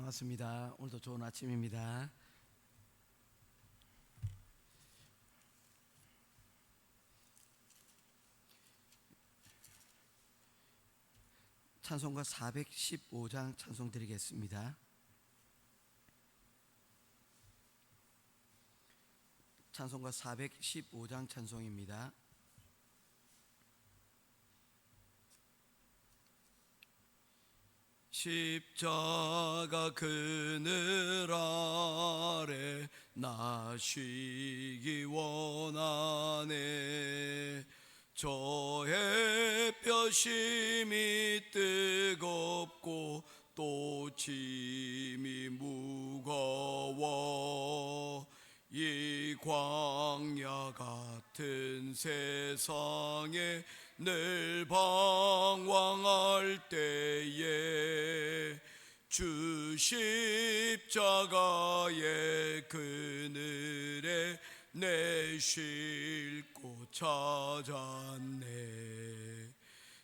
반갑습니다. 오늘도 좋은 아침입니다. 찬송가 415장 찬송 드리겠습니다. 찬송가 415장 찬송입니다. 십자가 그늘 아래 나 쉬기 원하네. 저 햇볕이 뜨겁고 또 짐이 무거워. 이 광야 같은 세상에 늘 방황할 때에 주 십자가의 그늘에 내 쉴 곳 찾았네.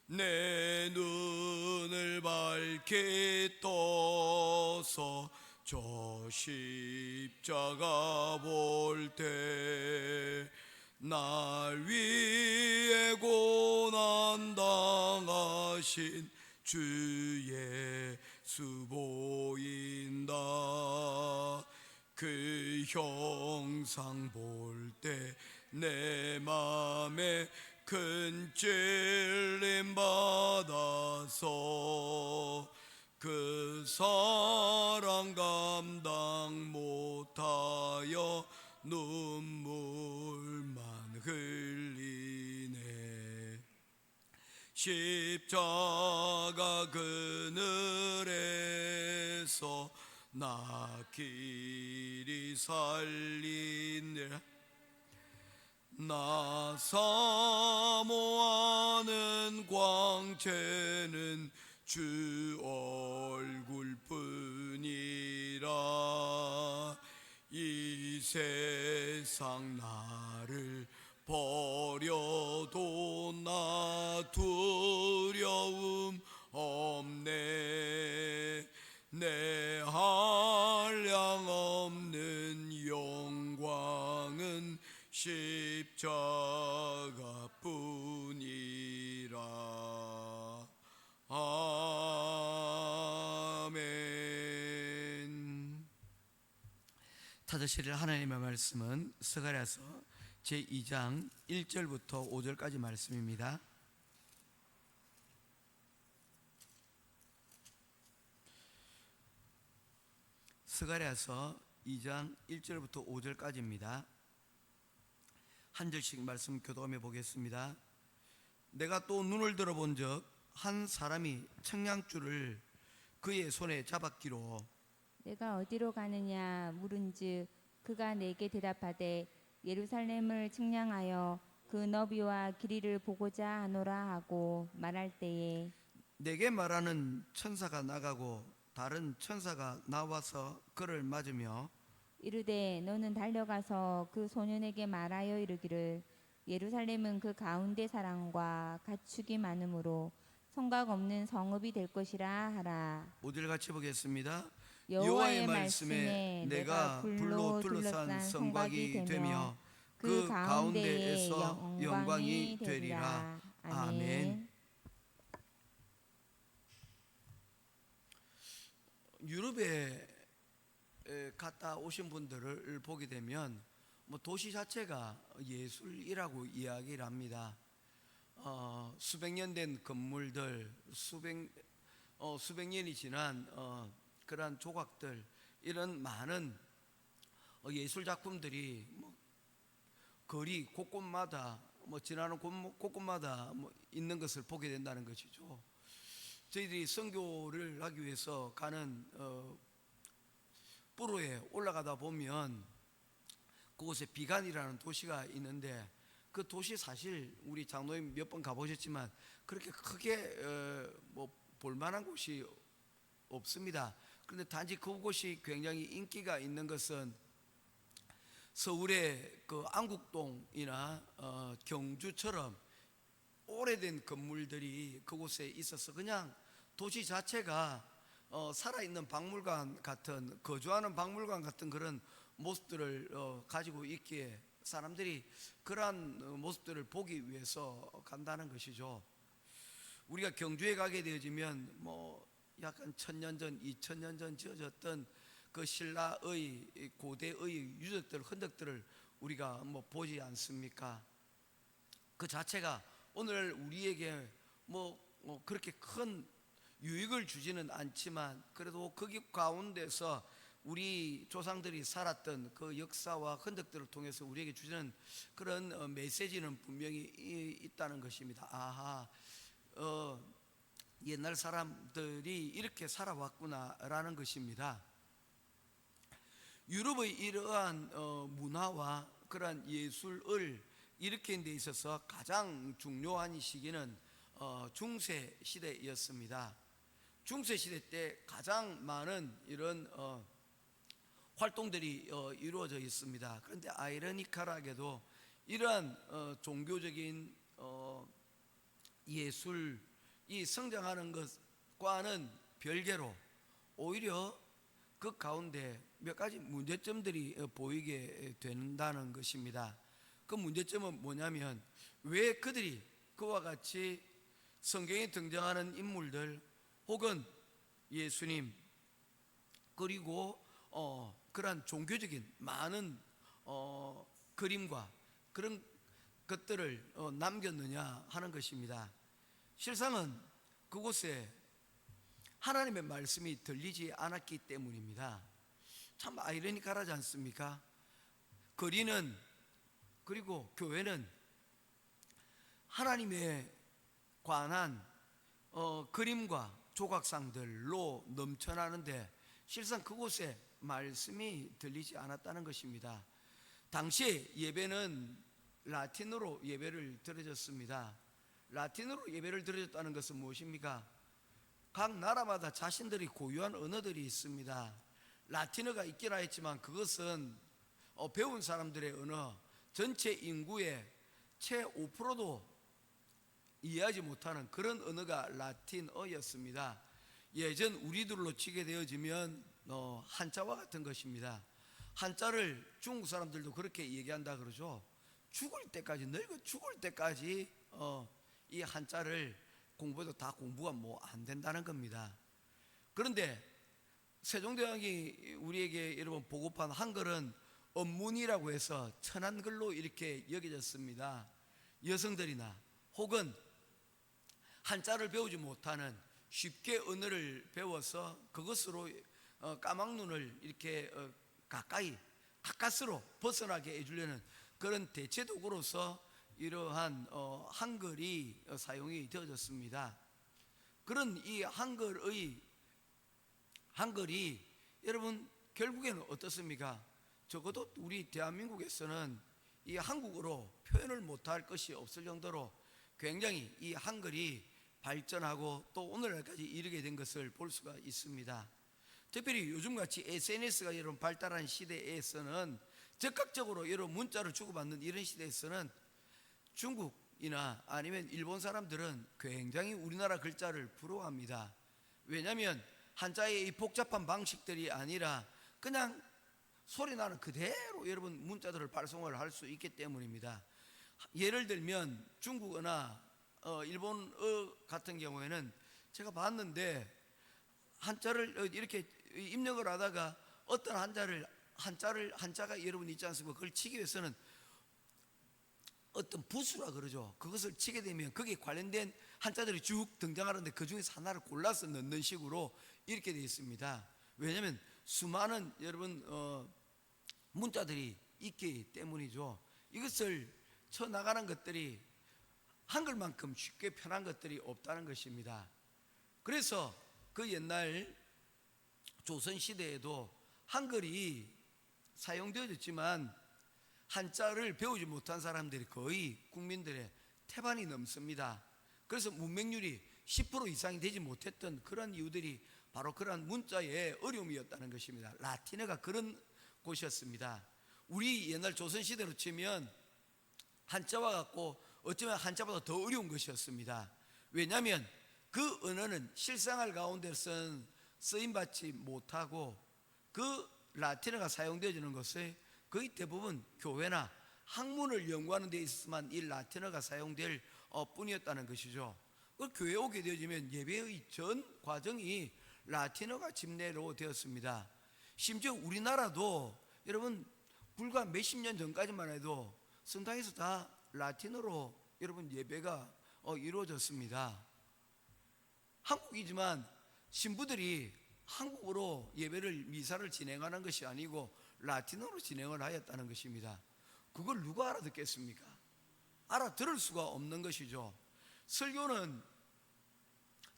내 눈을 밝게 떠서 저 십자가 볼 때 날 위해 고난 당하신 주 예수 보인다. 그 형상 볼 때 내 맘에 큰 찔림 받아서 그 사랑 감당 못하여 눈물만 흘리네. 십자가 그늘에서 나 길이 살리네. 나 사모하는 광채는 주 얼굴뿐이라. 이 세상 나를 버려도 나 두려움 없네. 내 한량 없는 영광은 십자가 뿐이라. 아멘. 찾으실 하나님의 말씀은 스가랴서 제2장 1절부터 5절까지 말씀입니다. 스가랴서 2장 1절부터 5절까지입니다. 한 절씩 말씀 교독하며 보겠습니다. 내가 또 눈을 들어본 적 한 사람이 청량줄을 그의 손에 잡았기로 내가 어디로 가느냐 물은즉 그가 내게 대답하되 예루살렘을 측량하여 그 너비와 길이를 보고자 하노라 하고 말할 때에 내게 말하는 천사가 나가고 다른 천사가 나와서 그를 맞으며 이르되 너는 달려가서 그 소년에게 말하여 이르기를 예루살렘은 그 가운데 사람과 가축이 많으므로 성곽 없는 성읍이 될 것이라 하라. 5절 같이 보겠습니다. 여호와의 말씀에 내가 불로 둘러싼 성곽이 되며 그 가운데에서 영광이 되리라. 아멘. 유럽에 갔다 오신 분들을 보게 되면 도시 자체가 예술이라고 이야기를 합니다. 수백 년 된 건물들, 수백 년이 지난 그러한 조각들, 이런 많은 예술 작품들이 거리 곳곳마다 지나는 곳곳마다 있는 것을 보게 된다는 것이죠. 저희들이 선교를 하기 위해서 가는 뿌로에 올라가다 보면 그곳에 비간이라는 도시가 있는데 그 도시 사실 우리 장로님 몇 번 가보셨지만 그렇게 크게 볼만한 곳이 없습니다. 그런데 단지 그곳이 굉장히 인기가 있는 것은 서울의 그 안국동이나 경주처럼 오래된 건물들이 그곳에 있어서 그냥 도시 자체가 살아있는 박물관 같은, 거주하는 박물관 같은 그런 모습들을 가지고 있기에 사람들이 그러한 모습들을 보기 위해서 간다는 것이죠. 우리가 경주에 가게 되어지면 뭐 약간 1000년 전, 2000년 전 지어졌던 그 신라의 고대의 유적들, 흔적들을 우리가 뭐 보지 않습니까? 그 자체가 오늘 우리에게 뭐 그렇게 큰 유익을 주지는 않지만, 그래도 거기 가운데서 우리 조상들이 살았던 그 역사와 흔적들을 통해서 우리에게 주시는 그런 메시지는 분명히 있다는 것입니다. 아하, 옛날 사람들이 이렇게 살아왔구나라는 것입니다. 유럽의 이러한 문화와 그러한 예술을 일으키는 데 있어서 가장 중요한 시기는 중세 시대였습니다. 중세 시대 때 가장 많은 이런 활동들이 이루어져 있습니다. 그런데 아이러니컬하게도 이러한 종교적인 예술이 성장하는 것과는 별개로 오히려 그 가운데 몇 가지 문제점들이 보이게 된다는 것입니다. 그 문제점은 뭐냐면, 왜 그들이 그와 같이 성경에 등장하는 인물들 혹은 예수님, 그리고 그러한 종교적인 많은 그림과 그런 것들을 남겼느냐 하는 것입니다. 실상은 그곳에 하나님의 말씀이 들리지 않았기 때문입니다. 참 아이러니컬하지 않습니까? 거리는, 그리고 교회는 하나님에 관한 그림과 조각상들로 넘쳐나는데 실상 그곳에 말씀이 들리지 않았다는 것입니다. 당시에 예배는 라틴어로 예배를 드려졌습니다. 라틴어로 예배를 드려졌다는 것은 무엇입니까? 각 나라마다 자신들이 고유한 언어들이 있습니다. 라틴어가 있기라 했지만 그것은 배운 사람들의 언어, 전체 인구의 채 5%도 이해하지 못하는 그런 언어가 라틴어였습니다. 예전 우리들로 치게 되어지면 한자와 같은 것입니다. 한자를 중국 사람들도 그렇게 얘기한다 그러죠. 죽을 때까지, 늙어 죽을 때까지 이 한자를 공부해도 다 공부가 뭐 안 된다는 겁니다. 그런데 세종대왕이 우리에게 여러분 보급한 한글은 언문이라고 해서 천한 글로 이렇게 여겨졌습니다. 여성들이나 혹은 한자를 배우지 못하는, 쉽게 언어를 배워서 그것으로 까막눈을 이렇게 가까스로 벗어나게 해주려는 그런 대체도구로서 이러한 한글이 사용이 되어졌습니다. 그런 이 한글이 여러분 결국에는 어떻습니까? 적어도 우리 대한민국에서는 이 한국어로 표현을 못할 것이 없을 정도로 굉장히 이 한글이 발전하고 또 오늘날까지 이르게 된 것을 볼 수가 있습니다. 특별히 요즘같이 SNS가 여러분 발달한 시대에서는 적극적으로 여러 문자를 주고받는 이런 시대에서는 중국이나 아니면 일본 사람들은 굉장히 우리나라 글자를 부러워합니다. 왜냐하면 한자의 이 복잡한 방식들이 아니라 그냥 소리 나는 그대로 여러분 문자들을 발송을 할 수 있기 때문입니다. 예를 들면 중국어나 일본어 같은 경우에는 제가 봤는데 한자를 이렇게 입력을 하다가 어떤 한자가 여러분 있지 않습니까? 그걸 치기 위해서는 어떤 부수라 그러죠. 그것을 치게 되면 거기에 관련된 한자들이 쭉 등장하는데 그 중에서 하나를 골라서 넣는 식으로 이렇게 되어 있습니다. 왜냐하면 수많은 여러분 문자들이 있기 때문이죠. 이것을 쳐나가는 것들이 한글만큼 쉽게 편한 것들이 없다는 것입니다. 그래서 그 옛날 조선시대에도 한글이 사용되어졌지만 한자를 배우지 못한 사람들이 거의 국민들의 태반이 넘습니다. 그래서 문맹률이 10% 이상이 되지 못했던 그런 이유들이 바로 그러한 문자의 어려움이었다는 것입니다. 라틴어가 그런 곳이었습니다. 우리 옛날 조선시대로 치면 한자와 같고 어쩌면 한자보다 더 어려운 것이었습니다. 왜냐하면 그 언어는 실생활 가운데 쓴 쓰임받지 못하고 그 라틴어가 사용되어지는 것은 거의 대부분 교회나 학문을 연구하는 데 있어서만 이 라틴어가 사용될 뿐이었다는 것이죠. 그 교회에 오게 되어지면 예배의 전 과정이 라틴어가 집례로 되었습니다. 심지어 우리나라도 여러분 불과 몇십 년 전까지만 해도 성당에서 다 라틴어로 여러분 예배가 이루어졌습니다. 한국이지만 신부들이 한국어로 예배를 미사를 진행하는 것이 아니고 라틴어로 진행을 하였다는 것입니다. 그걸 누가 알아듣겠습니까? 알아들을 수가 없는 것이죠. 설교는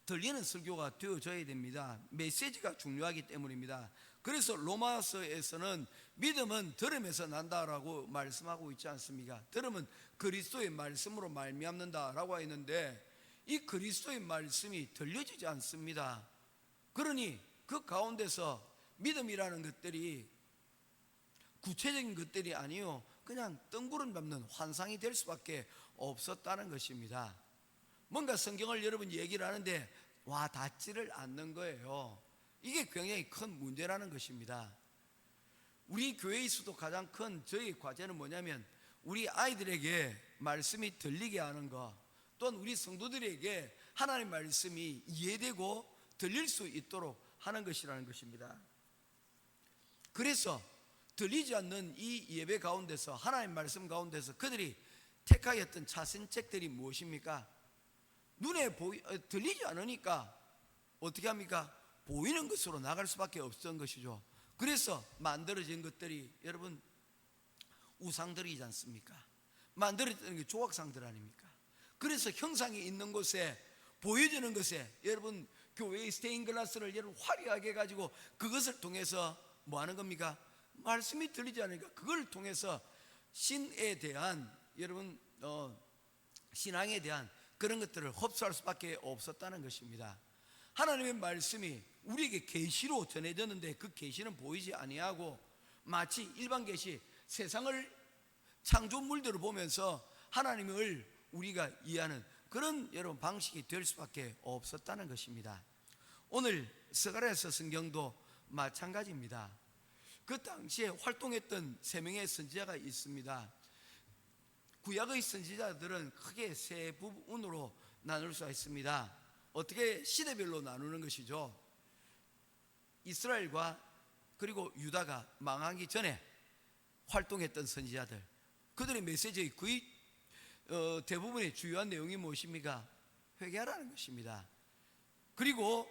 들리는 설교가 되어져야 됩니다. 메시지가 중요하기 때문입니다. 그래서 로마서에서는 믿음은 들음에서 난다라고 말씀하고 있지 않습니까? 들음은 그리스도의 말씀으로 말미암는다라고 했는데 이 그리스도의 말씀이 들려지지 않습니다. 그러니 그 가운데서 믿음이라는 것들이 구체적인 것들이 아니요 그냥 뜬구름 잡는 환상이 될 수밖에 없었다는 것입니다. 뭔가 성경을 여러분 얘기를 하는데 와 닿지를 않는 거예요. 이게 굉장히 큰 문제라는 것입니다. 우리 교회에서도 가장 큰 저희 과제는 뭐냐면 우리 아이들에게 말씀이 들리게 하는 것, 또한 우리 성도들에게 하나님의 말씀이 이해되고 들릴 수 있도록 하는 것이라는 것입니다. 그래서 들리지 않는 이 예배 가운데서 하나님의 말씀 가운데서 그들이 택하였던 차선책들이 무엇입니까? 눈에 들리지 않으니까 어떻게 합니까? 보이는 것으로 나갈 수밖에 없었던 것이죠. 그래서 만들어진 것들이 여러분 우상들이지 않습니까? 만들어진 게 조각상들 아닙니까? 그래서 형상이 있는 곳에 보여지는 것에 여러분 교회의 스테인글라스를 여러분 화려하게 가지고 그것을 통해서 뭐 하는 겁니까? 말씀이 들리지 않으니까 그걸 통해서 신에 대한 여러분 신앙에 대한 그런 것들을 흡수할 수밖에 없었다는 것입니다. 하나님의 말씀이 우리에게 계시로 전해졌는데 그 계시는 보이지 아니하고 마치 일반 계시 세상을 창조물들을 보면서 하나님을 우리가 이해하는 그런 여러분 방식이 될 수밖에 없었다는 것입니다. 오늘 스가랴서 성경도 마찬가지입니다. 그 당시에 활동했던 세 명의 선지자가 있습니다. 구약의 선지자들은 크게 세 부분으로 나눌 수가 있습니다. 어떻게 시대별로 나누는 것이죠. 이스라엘과 그리고 유다가 망하기 전에 활동했던 선지자들, 그들의 메시지의 거의 대부분의 주요한 내용이 무엇입니까? 회개하라는 것입니다. 그리고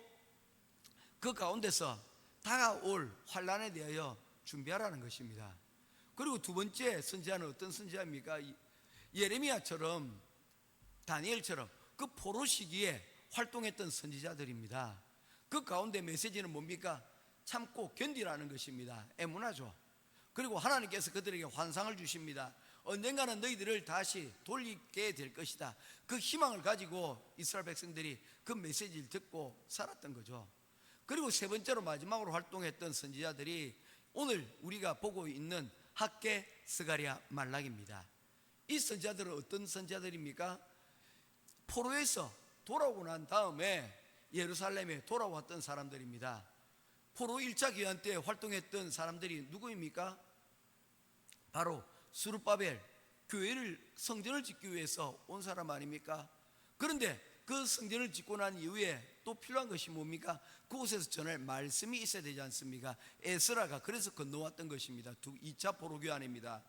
그 가운데서 다가올 환난에 대하여 준비하라는 것입니다. 그리고 두 번째 선지자는 어떤 선지자입니까? 예레미야처럼 다니엘처럼 그 포로 시기에 활동했던 선지자들입니다. 그 가운데 메시지는 뭡니까? 참고 견디라는 것입니다. 에무나죠. 그리고 하나님께서 그들에게 환상을 주십니다. 언젠가는 너희들을 다시 돌리게 될 것이다. 그 희망을 가지고 이스라엘 백성들이 그 메시지를 듣고 살았던 거죠. 그리고 세 번째로 마지막으로 활동했던 선지자들이 오늘 우리가 보고 있는 학개, 스가랴, 말락입니다. 이 선지자들은 어떤 선지자들입니까? 포로에서 돌아오고 난 다음에 예루살렘에 돌아왔던 사람들입니다. 포로 1차 귀환 때 활동했던 사람들이 누구입니까? 바로 스룹바벨, 교회를 성전을 짓기 위해서 온 사람 아닙니까? 그런데 그 성전을 짓고 난 이후에 또 필요한 것이 뭡니까? 그곳에서 전할 말씀이 있어야 되지 않습니까? 에스라가 그래서 건너왔던 것입니다. 2차 포로 귀환입니다.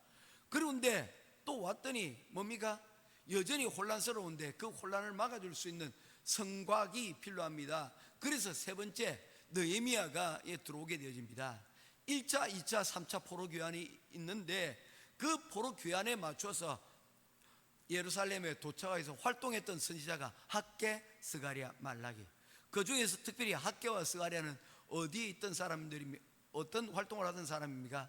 그런데 또 왔더니 뭡니까? 여전히 혼란스러운데 그 혼란을 막아줄 수 있는 성곽이 필요합니다. 그래서 세 번째 느헤미야가 들어오게 되어집니다. 1차, 2차, 3차 포로 귀환이 있는데 그 포로 귀환에 맞춰서 예루살렘에 도착해서 활동했던 선지자가 학개, 스가랴, 말라기. 그 중에서 특별히 학개와 스가랴는 어디에 있던 사람들입니까? 어떤 활동을 하던 사람입니까?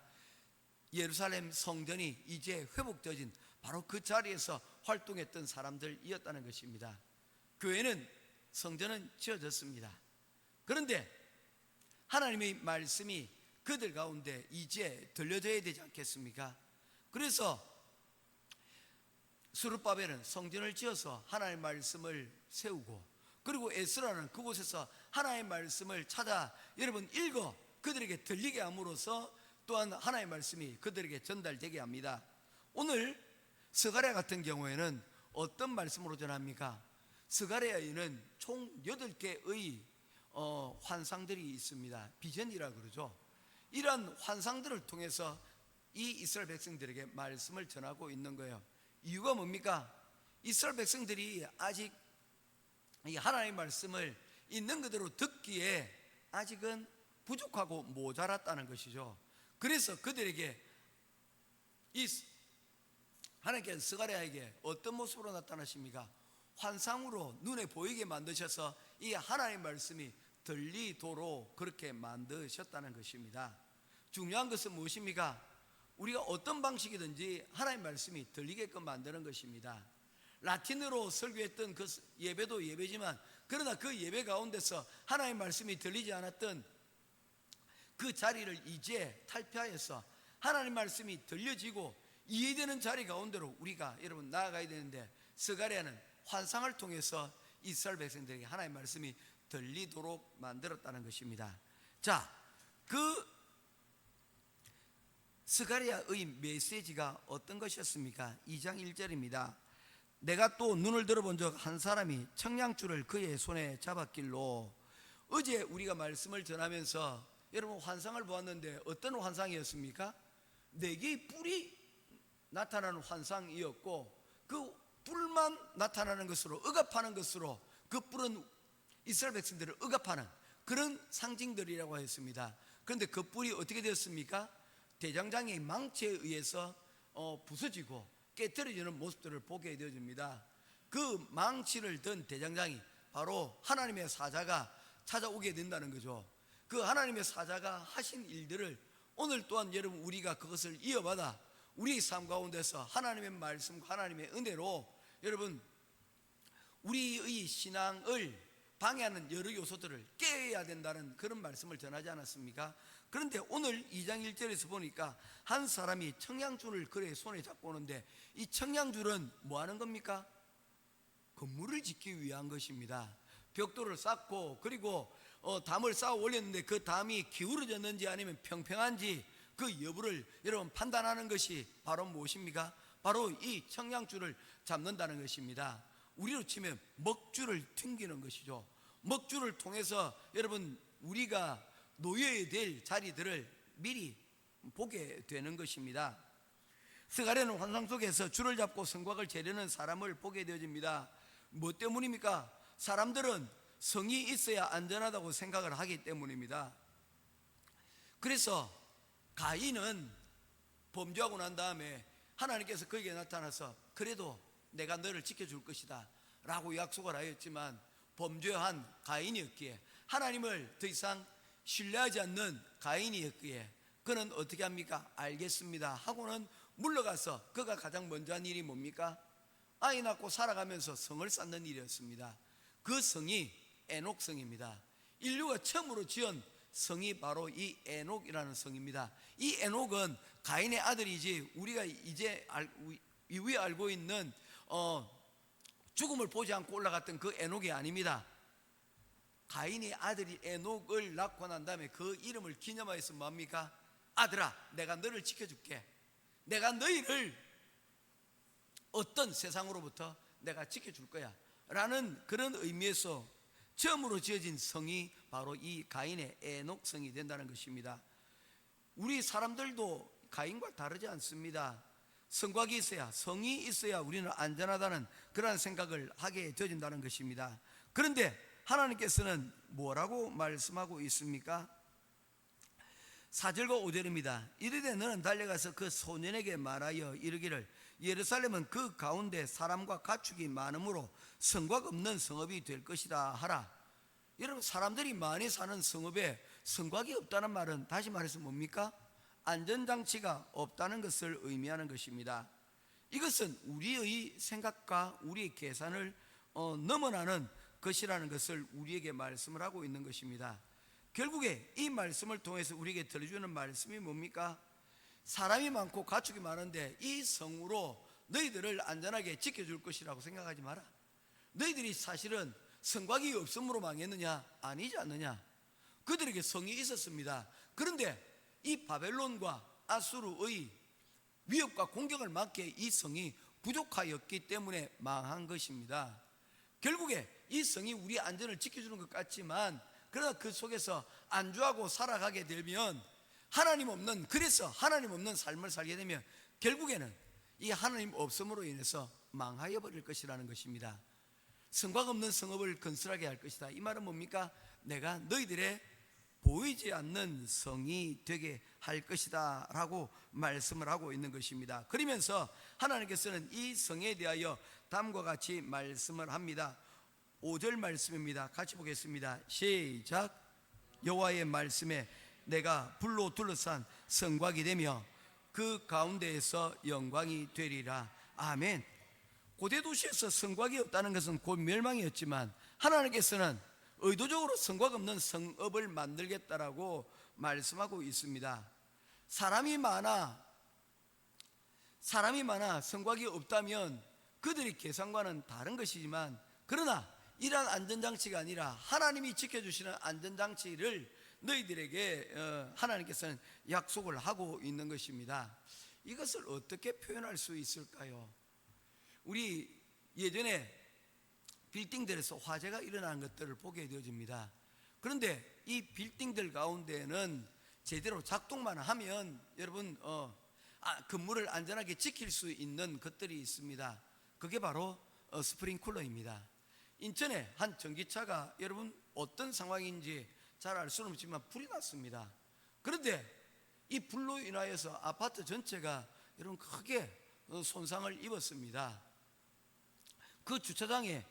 예루살렘 성전이 이제 회복되어진 바로 그 자리에서 활동했던 사람들이었다는 것입니다. 교회는 성전은 지어졌습니다. 그런데 하나님의 말씀이 그들 가운데 이제 들려져야 되지 않겠습니까? 그래서 스룹바벨은 성전을 지어서 하나님의 말씀을 세우고 그리고 에스라는 그곳에서 하나님의 말씀을 찾아 여러분 읽어 그들에게 들리게 함으로써 또한 하나님의 말씀이 그들에게 전달되게 합니다. 오늘 스가랴 같은 경우에는 어떤 말씀으로 전합니까? 스가랴에는 총 8개의 환상들이 있습니다. 비전이라 그러죠. 이러한 환상들을 통해서 이 이스라엘 백성들에게 말씀을 전하고 있는 거예요. 이유가 뭡니까? 이스라엘 백성들이 아직 이 하나님의 말씀을 있는 그대로 듣기에 아직은 부족하고 모자랐다는 것이죠. 그래서 그들에게 이 하나님께서 스가랴에게 어떤 모습으로 나타나십니까? 환상으로 눈에 보이게 만드셔서 이 하나님의 말씀이 들리도록 그렇게 만드셨다는 것입니다. 중요한 것은 무엇입니까? 우리가 어떤 방식이든지 하나님의 말씀이 들리게끔 만드는 것입니다. 라틴어로 설교했던 그 예배도 예배지만 그러나 그 예배 가운데서 하나님의 말씀이 들리지 않았던 그 자리를 이제 탈피하여서 하나님의 말씀이 들려지고 이해되는 자리 가운데로 우리가 여러분 나아가야 되는데, 스가랴는 환상을 통해서 이스라엘 백성들에게 하나님의 말씀이 들리도록 만들었다는 것입니다. 자, 그 스가랴의 메시지가 어떤 것이었습니까? 2장 1절입니다. 내가 또 눈을 들어본 적 한 사람이 청량줄을 그의 손에 잡았길로. 어제 우리가 말씀을 전하면서 여러분 환상을 보았는데 어떤 환상이었습니까? 4개의 뿔이 나타나는 환상이었고, 그 뿔만 나타나는 것으로, 억압하는 것으로, 그 뿔은 이스라엘 백성들을 억압하는 그런 상징들이라고 했습니다. 그런데 그 뿔이 어떻게 되었습니까? 대장장의 망치에 의해서 부서지고 깨트려지는 모습들을 보게 되어집니다. 그 망치를 든 대장장이 바로 하나님의 사자가 찾아오게 된다는 거죠. 그 하나님의 사자가 하신 일들을 오늘 또한 여러분 우리가 그것을 이어받아 우리 삶 가운데서 하나님의 말씀과 하나님의 은혜로 여러분 우리의 신앙을 방해하는 여러 요소들을 깨야 된다는 그런 말씀을 전하지 않았습니까? 그런데 오늘 2장 1절에서 보니까 한 사람이 청량줄을 그의 손에 잡고 오는데, 이 청량줄은 뭐 하는 겁니까? 건물을 짓기 위한 것입니다. 벽돌을 쌓고 그리고 담을 쌓아 올렸는데 그 담이 기울어졌는지 아니면 평평한지 그 여부를 여러분 판단하는 것이 바로 무엇입니까? 바로 이 청량줄을 잡는다는 것입니다. 우리로 치면 먹줄을 튕기는 것이죠. 먹줄을 통해서 여러분 우리가 놓여야 될 자리들을 미리 보게 되는 것입니다. 스가랴는 환상 속에서 줄을 잡고 성곽을 재려는 사람을 보게 되어집니다. 뭐 때문입니까? 사람들은 성이 있어야 안전하다고 생각을 하기 때문입니다. 그래서 가인은 범죄하고 난 다음에 하나님께서 그에게 나타나서 그래도 내가 너를 지켜줄 것이다 라고 약속을 하였지만, 범죄한 가인이었기에, 하나님을 더 이상 신뢰하지 않는 가인이었기에 그는 어떻게 합니까? 알겠습니다 하고는 물러가서 그가 가장 먼저 한 일이 뭡니까? 아이 낳고 살아가면서 성을 쌓는 일이었습니다. 그 성이 에녹성입니다. 인류가 처음으로 지은 성이 바로 이 에녹이라는 성입니다. 이 에녹은 가인의 아들이지 우리가 이제 이후에 알고 있는 죽음을 보지 않고 올라갔던 그 에녹이 아닙니다. 가인의 아들이 에녹을 낳고 난 다음에 그 이름을 기념하여서 뭡니까? 아들아, 내가 너를 지켜줄게. 내가 너희를 어떤 세상으로부터 내가 지켜줄 거야 라는 그런 의미에서 처음으로 지어진 성이 바로 이 가인의 에녹성이 된다는 것입니다. 우리 사람들도 가인과 다르지 않습니다. 성곽이 있어야, 성이 있어야 우리는 안전하다는 그런 생각을 하게 되어진다는 것입니다. 그런데 하나님께서는 뭐라고 말씀하고 있습니까? 4절과 5절입니다. 이르되 너는 달려가서 그 소년에게 말하여 이르기를 예루살렘은 그 가운데 사람과 가축이 많으므로 성곽 없는 성읍이 될 것이다 하라. 여러분, 사람들이 많이 사는 성읍에 성곽이 없다는 말은 다시 말해서 뭡니까? 안전장치가 없다는 것을 의미하는 것입니다. 이것은 우리의 생각과 우리의 계산을 넘어나는 것이라는 것을 우리에게 말씀을 하고 있는 것입니다. 결국에 이 말씀을 통해서 우리에게 들려주는 말씀이 뭡니까? 사람이 많고 가축이 많은데 이 성으로 너희들을 안전하게 지켜줄 것이라고 생각하지 마라. 너희들이 사실은 성곽이 없음으로 망했느냐? 아니지 않느냐? 그들에게 성이 있었습니다. 그런데 이 바벨론과 아수르의 위협과 공격을 막기에 이 성이 부족하였기 때문에 망한 것입니다. 결국에 이 성이 우리 안전을 지켜주는 것 같지만, 그러나 그 속에서 안주하고 살아가게 되면 그래서 하나님 없는 삶을 살게 되면 결국에는 이 하나님 없음으로 인해서 망하여 버릴 것이라는 것입니다. 성곽 없는 성읍을 건설하게 할 것이다. 이 말은 뭡니까? 내가 너희들의 보이지 않는 성이 되게 할 것이다 라고 말씀을 하고 있는 것입니다. 그러면서 하나님께서는 이 성에 대하여 다음과 같이 말씀을 합니다. 5절 말씀입니다. 같이 보겠습니다. 시작. 여호와의 말씀에 내가 불로 둘러싼 성곽이 되며 그 가운데에서 영광이 되리라. 아멘. 고대 도시에서 성곽이 없다는 것은 곧 멸망이었지만 하나님께서는 의도적으로 성곽 없는 성읍을 만들겠다라고 말씀하고 있습니다. 사람이 많아 성곽이 없다면 그들의 계산과는 다른 것이지만, 그러나 이러한 안전장치가 아니라 하나님이 지켜주시는 안전장치를 너희들에게 하나님께서는 약속을 하고 있는 것입니다. 이것을 어떻게 표현할 수 있을까요? 우리 예전에 빌딩들에서 화재가 일어나는 것들을 보게 되어집니다. 그런데 이 빌딩들 가운데는 제대로 작동만 하면 여러분 건물을 안전하게 지킬 수 있는 것들이 있습니다. 그게 바로 스프링쿨러입니다. 인천에 한 전기차가 여러분 어떤 상황인지 잘 알 수는 없지만 불이 났습니다. 그런데 이 불로 인하여서 아파트 전체가 여러분 크게 손상을 입었습니다. 그 주차장에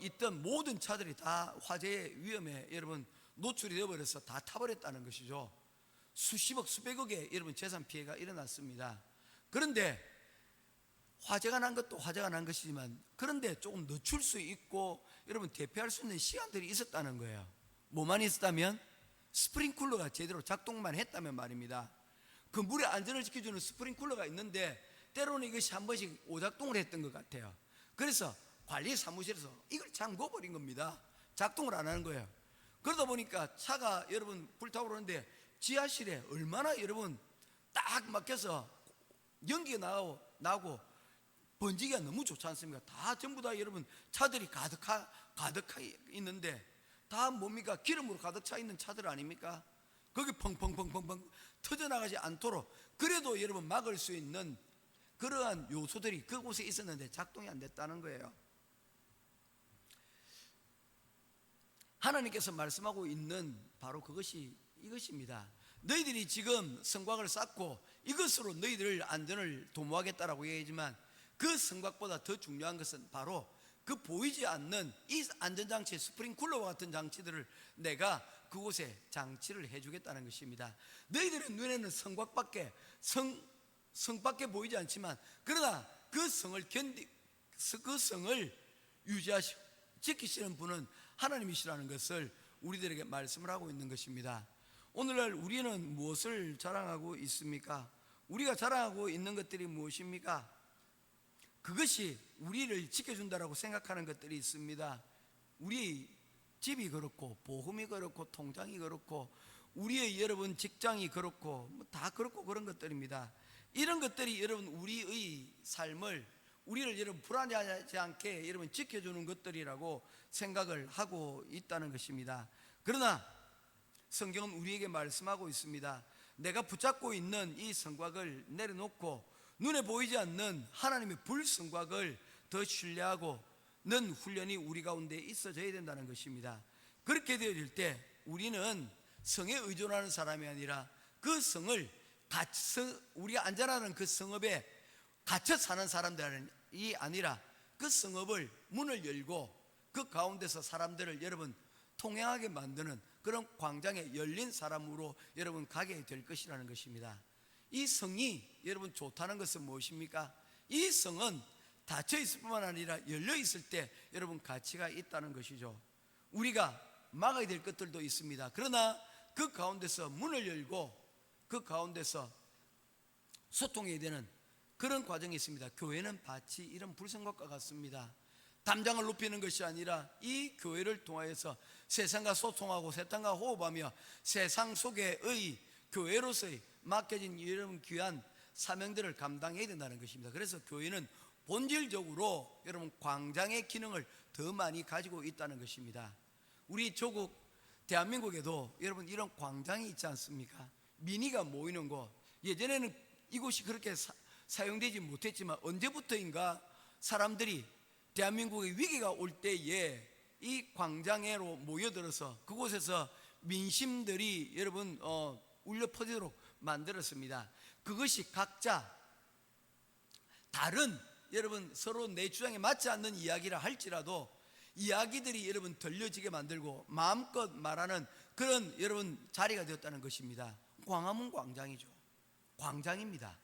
있던 모든 차들이 다 화재의 위험에 여러분 노출이 되어버려서 다 타버렸다는 것이죠. 수십억 수백억의 여러분 재산 피해가 일어났습니다. 그런데 화재가 난 것도 화재가 난 것이지만, 그런데 조금 늦출 수 있고 여러분 대피할 수 있는 시간들이 있었다는 거예요. 뭐만 있었다면? 스프링쿨러가 제대로 작동만 했다면 말입니다. 그 물의 안전을 지켜주는 스프링쿨러가 있는데 때로는 이것이 한 번씩 오작동을 했던 것 같아요. 그래서 관리 사무실에서 이걸 잠궈버린 겁니다. 작동을 안 하는 거예요. 그러다 보니까 차가 여러분 불타고 그러는데 지하실에 얼마나 여러분 딱 막혀서 연기가 나고 번지기가 너무 좋지 않습니까? 다 전부 다 여러분 차들이 가득하 있는데 다 뭡니까? 기름으로 가득 차 있는 차들 아닙니까? 거기 펑펑펑펑펑 터져나가지 않도록 그래도 여러분 막을 수 있는 그러한 요소들이 그곳에 있었는데 작동이 안 됐다는 거예요. 하나님께서 말씀하고 있는 바로 그것이 이것입니다. 너희들이 지금 성곽을 쌓고 이것으로 너희들 안전을 도모하겠다라고 얘기하지만 그 성곽보다 더 중요한 것은 바로 그 보이지 않는 이 안전장치, 스프링쿨러와 같은 장치들을 내가 그곳에 장치를 해주겠다는 것입니다. 너희들의 눈에는 성곽밖에 성밖에 보이지 않지만, 그러나 그 성을 유지하시고 지키시는 분은 하나님이시라는 것을 우리들에게 말씀을 하고 있는 것입니다. 오늘날 우리는 무엇을 자랑하고 있습니까? 우리가 자랑하고 있는 것들이 무엇입니까? 그것이 우리를 지켜준다라고 생각하는 것들이 있습니다. 우리 집이 그렇고 보험이 그렇고 통장이 그렇고 우리의 여러분 직장이 그렇고 다 그렇고 그런 것들입니다. 이런 것들이 여러분 우리의 삶을 우리를 여러분 불안해하지 않게 여러분 지켜주는 것들이라고 생각을 하고 있다는 것입니다. 그러나 성경은 우리에게 말씀하고 있습니다. 내가 붙잡고 있는 이 성곽을 내려놓고 눈에 보이지 않는 하나님의 불성곽을 더 신뢰하고 는 훈련이 우리 가운데 있어져야 된다는 것입니다. 그렇게 되어질 때 우리는 성에 의존하는 사람이 아니라 그 성을 우리가 안전하는 그 성읍에 갇혀 사는 사람들이 아니라 그 성읍을 문을 열고 그 가운데서 사람들을 여러분 통행하게 만드는 그런 광장에 열린 사람으로 여러분 가게 될 것이라는 것입니다. 이 성이 여러분 좋다는 것은 무엇입니까? 이 성은 닫혀 있을 뿐만 아니라 열려 있을 때 여러분 가치가 있다는 것이죠. 우리가 막아야 될 것들도 있습니다. 그러나 그 가운데서 문을 열고 그 가운데서 소통해야 되는 그런 과정이 있습니다. 교회는 마치 이런 불성곽과 같습니다. 담장을 높이는 것이 아니라 이 교회를 통하여서 세상과 소통하고 세상과 호흡하며 세상 속에의 교회로서의 맡겨진 여러분 귀한 사명들을 감당해야 된다는 것입니다. 그래서 교회는 본질적으로 여러분 광장의 기능을 더 많이 가지고 있다는 것입니다. 우리 조국 대한민국에도 여러분 이런 광장이 있지 않습니까? 민의가 모이는 곳. 예전에는 이곳이 그렇게 사용되지 못했지만 언제부터인가 사람들이 대한민국의 위기가 올 때에 이 광장으로 모여들어서 그곳에서 민심들이 여러분 울려 퍼지도록 만들었습니다. 그것이 각자 다른 여러분 서로 내 주장에 맞지 않는 이야기라 할지라도 이야기들이 여러분 들려지게 만들고 마음껏 말하는 그런 여러분 자리가 되었다는 것입니다. 광화문 광장이죠. 광장입니다.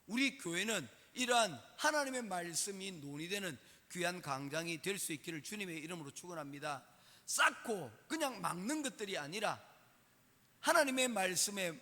우리 교회는 이러한 하나님의 말씀이 논의되는 귀한 광장이 될 수 있기를 주님의 이름으로 축원합니다. 쌓고 그냥 막는 것들이 아니라 하나님의 말씀으로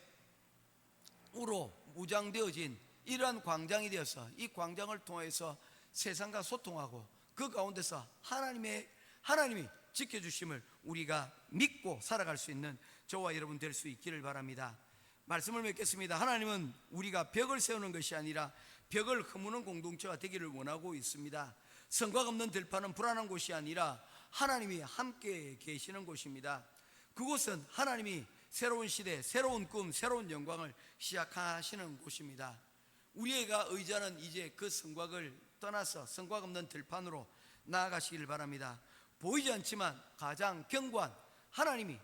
무장되어진 이러한 광장이 되어서 이 광장을 통해서 세상과 소통하고 그 가운데서 하나님이 지켜주심을 우리가 믿고 살아갈 수 있는 저와 여러분 될 수 있기를 바랍니다. 말씀을 맺겠습니다. 하나님은 우리가 벽을 세우는 것이 아니라 벽을 허무는 공동체가 되기를 원하고 있습니다. 성곽 없는 들판은 불안한 곳이 아니라 하나님이 함께 계시는 곳입니다. 그곳은 하나님이 새로운 시대, 새로운 꿈, 새로운 영광을 시작하시는 곳입니다. 우리가 의지하는 이제 그 성곽을 떠나서 성곽 없는 들판으로 나아가시기를 바랍니다. 보이지 않지만 가장 견고한 하나님이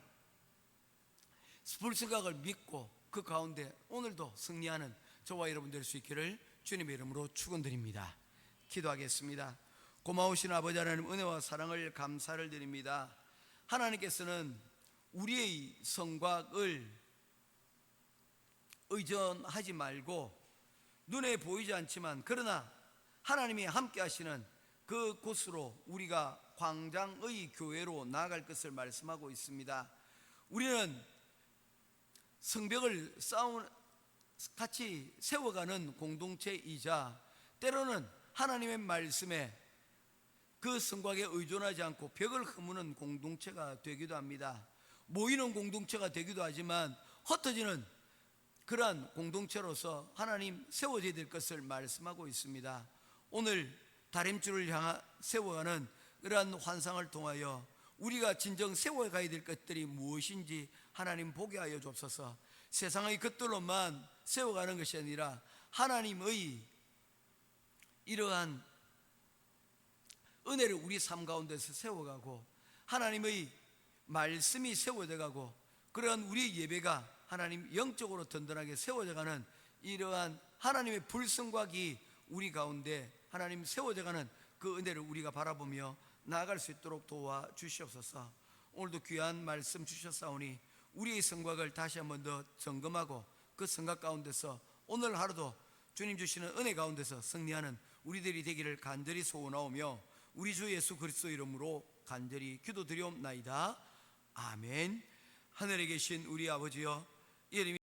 불성곽을 믿고 그 가운데 오늘도 승리하는 저와 여러분 될 수 있기를 주님의 이름으로 축원드립니다. 기도하겠습니다. 고마우신 아버지 하나님, 은혜와 사랑을 감사를 드립니다. 하나님께서는 우리의 성곽을 의존하지 말고 눈에 보이지 않지만 그러나 하나님이 함께 하시는 그 곳으로 우리가 광장의 교회로 나아갈 것을 말씀하고 있습니다. 우리는 성벽을 같이 세워가는 공동체이자 때로는 하나님의 말씀에 그 성곽에 의존하지 않고 벽을 허무는 공동체가 되기도 합니다. 모이는 공동체가 되기도 하지만 흩어지는 그러한 공동체로서 하나님 세워져야 될 것을 말씀하고 있습니다. 오늘 다림줄을 향해 세워가는 그러한 환상을 통하여 우리가 진정 세워가야 될 것들이 무엇인지 하나님 보게 하여 주옵소서. 세상의 것들로만 세워가는 것이 아니라 하나님의 이러한 은혜를 우리 삶 가운데서 세워가고 하나님의 말씀이 세워져 가고 그러한 우리의 예배가 하나님 영적으로 든든하게 세워져가는 이러한 하나님의 불성곽이 우리 가운데 하나님 세워져가는 그 은혜를 우리가 바라보며 나아갈 수 있도록 도와주시옵소서. 오늘도 귀한 말씀 주셨사오니 우리의 성곽을 다시 한번 더 점검하고 그 성곽 가운데서 오늘 하루도 주님 주시는 은혜 가운데서 승리하는 우리들이 되기를 간절히 소원하오며 우리 주 예수 그리스도 이름으로 간절히 기도드리옵나이다. 아멘. 하늘에 계신 우리 아버지여, 이 이름이